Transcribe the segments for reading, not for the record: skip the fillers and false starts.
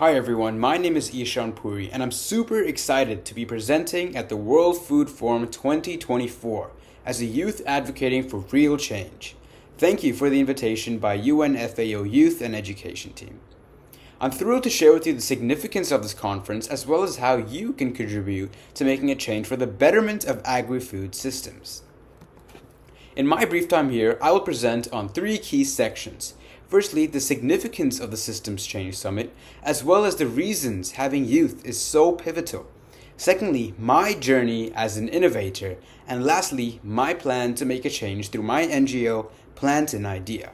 Hi everyone, my name is Ishan Puri and I'm super excited to be presenting at the World Food Forum 2024 as a youth advocating for real change. Thank you for the invitation by UN FAO Youth and Education Team. I'm thrilled to share with you the significance of this conference as well as how you can contribute to making a change for the betterment of agri-food systems. In my brief time here, I will present on three key sections. Firstly, the significance of the Systems Change Summit, as well as the reasons having youth is so pivotal. Secondly, my journey as an innovator. And lastly, my plan to make a change through my NGO, Plant an Idea.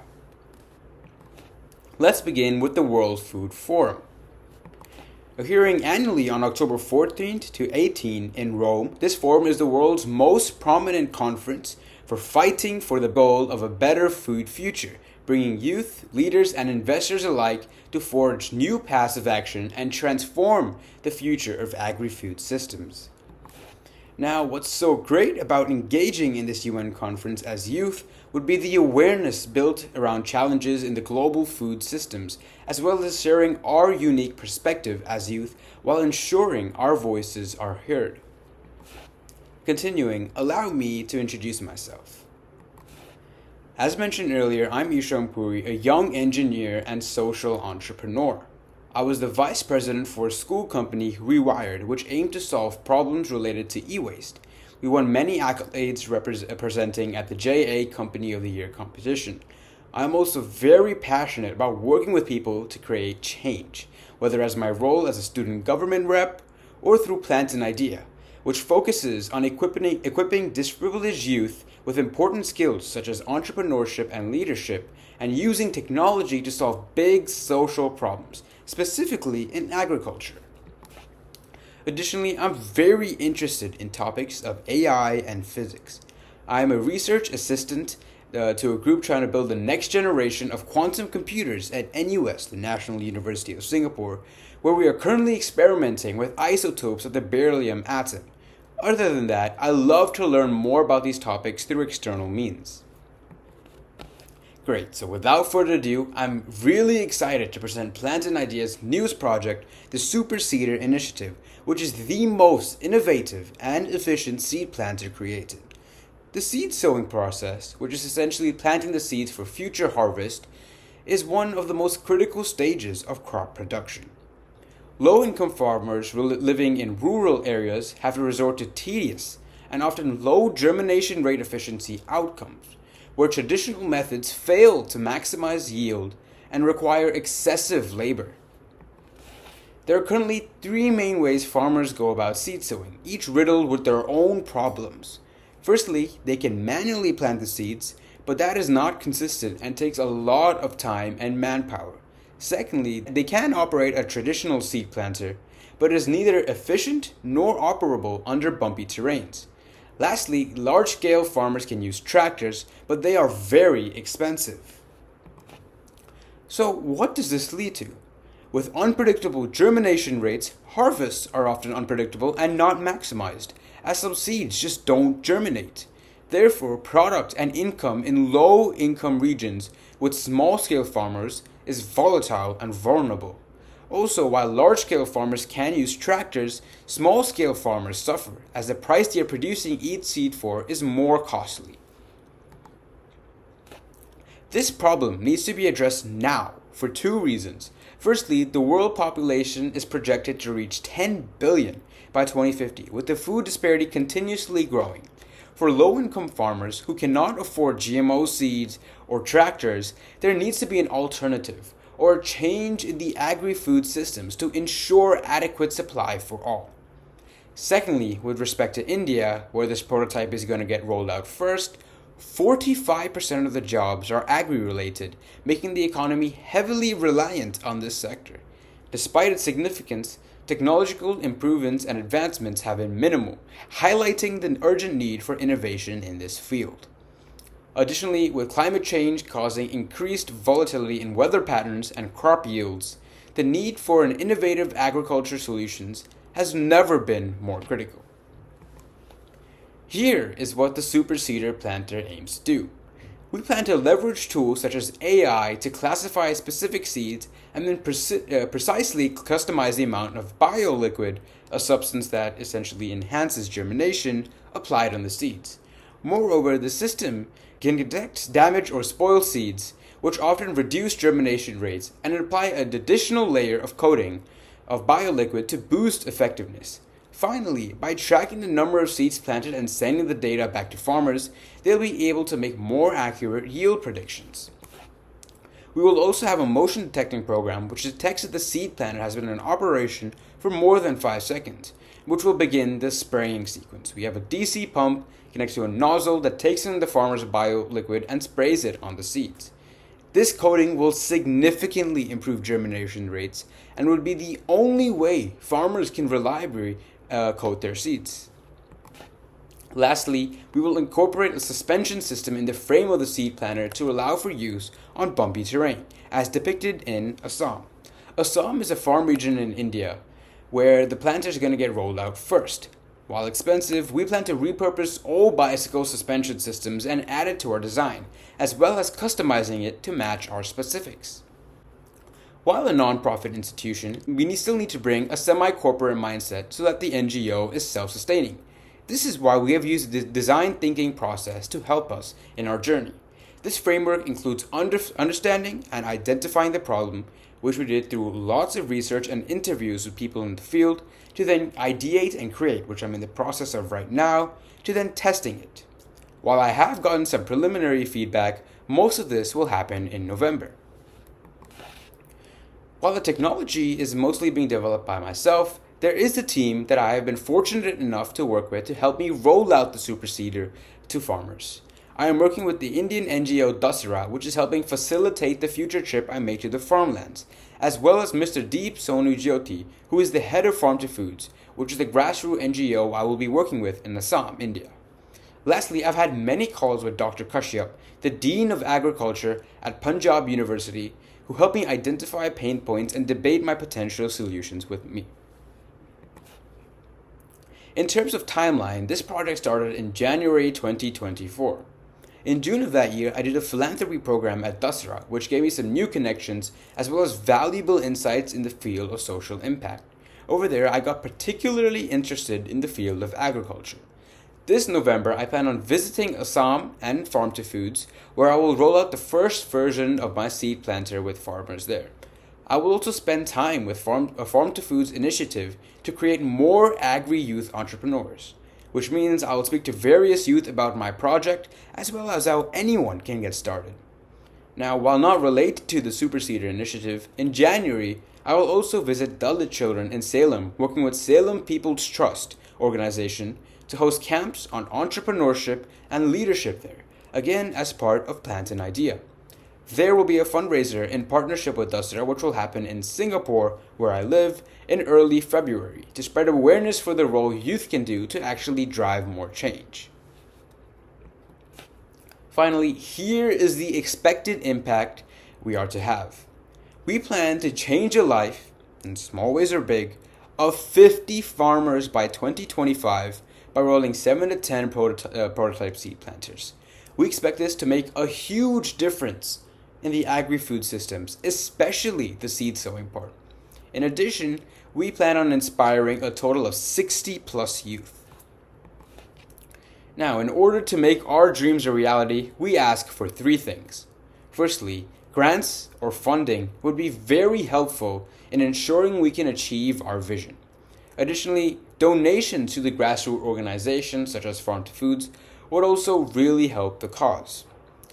Let's begin with the World Food Forum. Occurring annually on October 14th to 18th in Rome, this forum is the world's most prominent conference for fighting for the goal of a better food future, bringing youth, leaders, and investors alike to forge new paths of action and transform the future of agri-food systems. Now, what's so great about engaging in this UN conference as youth would be the awareness built around challenges in the global food systems, as well as sharing our unique perspective as youth while ensuring our voices are heard. Continuing, allow me to introduce myself. As mentioned earlier, I'm Ishan Puri, a young engineer and social entrepreneur. I was the vice president for a school company, Rewired, which aimed to solve problems related to e-waste. We won many accolades representing at the JA Company of the Year competition. I'm also very passionate about working with people to create change, whether as my role as a student government rep or through Plant an Idea, which focuses on equipping disprivileged youth with important skills such as entrepreneurship and leadership, and using technology to solve big social problems, specifically in agriculture. Additionally, I'm very interested in topics of AI and physics. I am a research assistant to a group trying to build the next generation of quantum computers at NUS, the National University of Singapore, where we are currently experimenting with isotopes of the beryllium atom. Other than that, I love to learn more about these topics through external means. Great, so without further ado, I'm really excited to present Plant an Idea's newest project, the Super Seeder Initiative, which is the most innovative and efficient seed planter created. The seed sowing process, which is essentially planting the seeds for future harvest, is one of the most critical stages of crop production. Low-income farmers living in rural areas have to resort to tedious and often low germination rate efficiency outcomes, where traditional methods fail to maximize yield and require excessive labor. There are currently three main ways farmers go about seed sowing, each riddled with their own problems. Firstly, they can manually plant the seeds, but that is not consistent and takes a lot of time and manpower. Secondly, they can operate a traditional seed planter, but is neither efficient nor operable under bumpy terrains. Lastly, large-scale farmers can use tractors, but they are very expensive. So what does this lead to? With unpredictable germination rates, harvests are often unpredictable and not maximized, as some seeds just don't germinate. Therefore, product and income in low-income regions with small-scale farmers is volatile and vulnerable. Also, while large-scale farmers can use tractors, small-scale farmers suffer as the price they are producing each seed for is more costly. This problem needs to be addressed now for two reasons. Firstly, the world population is projected to reach 10 billion by 2050, with the food disparity continuously growing. For low-income farmers who cannot afford GMO seeds or tractors, there needs to be an alternative or a change in the agri-food systems to ensure adequate supply for all. Secondly, with respect to India, where this prototype is going to get rolled out first, 45% of the jobs are agri-related, making the economy heavily reliant on this sector. Despite its significance, technological improvements and advancements have been minimal, highlighting the urgent need for innovation in this field. Additionally, with climate change causing increased volatility in weather patterns and crop yields, the need for an innovative agriculture solutions has never been more critical. Here is what the Super Seeder Planter aims to do. We plan to leverage tools such as AI to classify specific seeds and then precisely customize the amount of bioliquid, a substance that essentially enhances germination, applied on the seeds. Moreover, the system can detect damaged or spoiled seeds, which often reduce germination rates, and apply an additional layer of coating of bioliquid to boost effectiveness. Finally, by tracking the number of seeds planted and sending the data back to farmers, they'll be able to make more accurate yield predictions. We will also have a motion detecting program which detects that the seed planter has been in operation for more than 5 seconds, which will begin the spraying sequence. We have a DC pump connected to a nozzle that takes in the farmer's bioliquid and sprays it on the seeds. This coating will significantly improve germination rates and would be the only way farmers can reliably coat their seeds. Lastly, we will incorporate a suspension system in the frame of the seed planter to allow for use on bumpy terrain, as depicted in Assam. Assam is a farm region in India where the planter is going to get rolled out first. While expensive, we plan to repurpose all bicycle suspension systems and add it to our design, as well as customizing it to match our specifics. While a non-profit institution, we still need to bring a semi-corporate mindset so that the NGO is self-sustaining. This is why we have used the design thinking process to help us in our journey. This framework includes understanding and identifying the problem, which we did through lots of research and interviews with people in the field, to then ideate and create, which I'm in the process of right now, to then testing it. While I have gotten some preliminary feedback, most of this will happen in November. While the technology is mostly being developed by myself, there is a team that I have been fortunate enough to work with to help me roll out the super seeder to farmers. I am working with the Indian NGO Dasara, which is helping facilitate the future trip I make to the farmlands, as well as Mr. Deep Sonu Jyoti, who is the head of Farm to Foods, which is the grassroots NGO I will be working with in Assam, India. Lastly, I've had many calls with Dr. Kashyap, the Dean of Agriculture at Punjab University, who helped me identify pain points and debate my potential solutions with me. In terms of timeline, this project started in January 2024. In June of that year, I did a philanthropy program at Dasara, which gave me some new connections as well as valuable insights in the field of social impact. Over there, I got particularly interested in the field of agriculture. This November, I plan on visiting Assam and Farm to Foods, where I will roll out the first version of my seed planter with farmers there. I will also spend time with a Farm to Foods initiative to create more agri-youth entrepreneurs, which means I will speak to various youth about my project as well as how anyone can get started. Now, while not related to the Super Seeder initiative, in January, I will also visit Dalit children in Salem, working with Salem People's Trust organization to host camps on entrepreneurship and leadership there, again as part of Plant an Idea. There will be a fundraiser in partnership with Dasara, which will happen in Singapore, where I live, in early February, to spread awareness for the role youth can do to actually drive more change. Finally, here is the expected impact we are to have. We plan to change the life, in small ways or big, of 50 farmers by 2025 by rolling 7 to 10 prototype seed planters. We expect this to make a huge difference in the agri-food systems, especially the seed sowing part. In addition, we plan on inspiring a total of 60 plus youth. Now, in order to make our dreams a reality, we ask for 3 things. Firstly, grants or funding would be very helpful in ensuring we can achieve our vision. Additionally, donations to the grassroots organizations such as Farm to Foods would also really help the cause.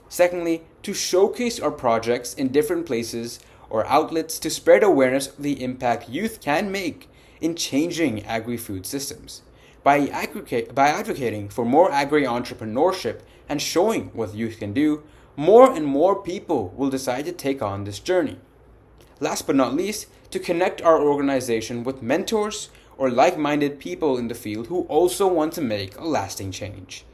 Secondly, to showcase our projects in different places or outlets to spread awareness of the impact youth can make in changing agri-food systems. By advocating for more agri-entrepreneurship and showing what youth can do, more and more people will decide to take on this journey. Last but not least, to connect our organization with mentors or like-minded people in the field who also want to make a lasting change.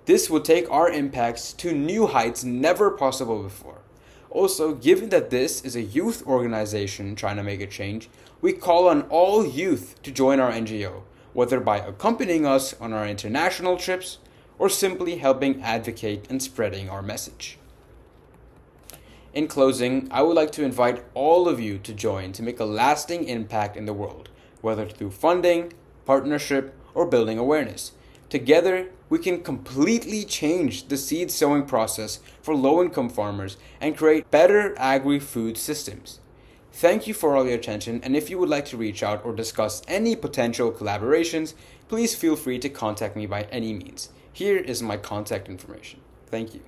This will take our impacts to new heights never possible before. Also, given that this is a youth organization trying to make a change, we call on all youth to join our NGO, whether by accompanying us on our international trips or simply helping advocate and spreading our message. In closing, I would like to invite all of you to join to make a lasting impact in the world, whether through funding, partnership, or building awareness. Together, we can completely change the seed sowing process for low income farmers and create better agri food systems. Thank you for all your attention, and if you would like to reach out or discuss any potential collaborations, please feel free to contact me by any means. Here is my contact information. Thank you.